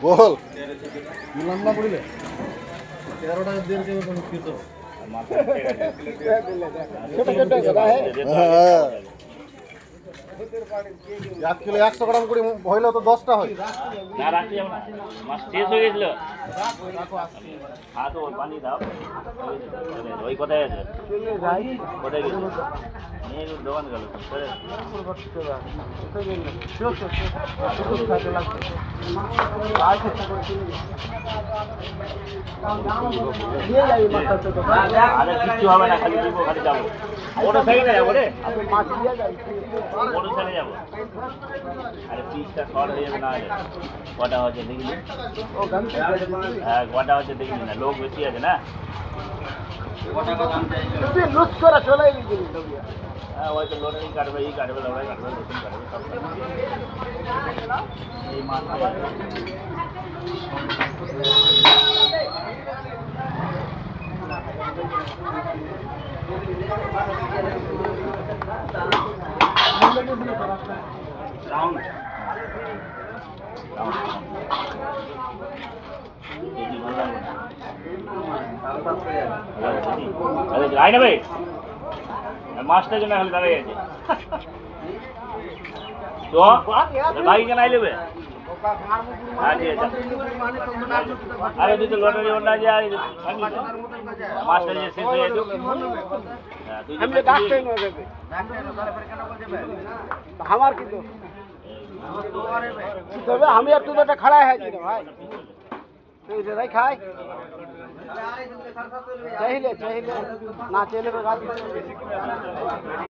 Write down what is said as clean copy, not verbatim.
বল লম্বা করিলে 13টা দের কে কোন কি তো ছোট ছোট কথা है 1 কিলো 100 গ্রাম করে হইলো তো 10টা হয় না রাখতে যাব না মাছ শেষ হয়ে গেছিল হ্যাঁ তো পানি দাও ওই কোথায় আছে কোথায় গেছে নিয়ে দোকান গেল আরে কিচ্ছু হবে না খালি দিব খালি যাবো মোটর সাইকেলে যাবো রে মোটর সাইকেলে যাবো আরে পিসটা শর্ট হয়ে যাবে না কটা হচ্ছে দেখিনি হ্যাঁ কটা হচ্ছে দেখিনি না লোক বেশি আছে না হ্যাঁ ওই তো লোটারি কাটবে এই কাটবে লড়াই কাটবে নতুন কাটবে সব এই মাছ রাউন্ড আয় না ভাই মাছটা জন্য খালি দাঁড়িয়ে আছে তো ভাই কেন আইলেবে হ্যাঁ ঠিক আছে আরে তুই তো লটারি ওটা যে মাছটা যে শেষ হয়ে যেত আমার কিন্তু তবে আমি আর তুই তো खड़ा है भाई तो इधर ही खाए चाहिए ना चले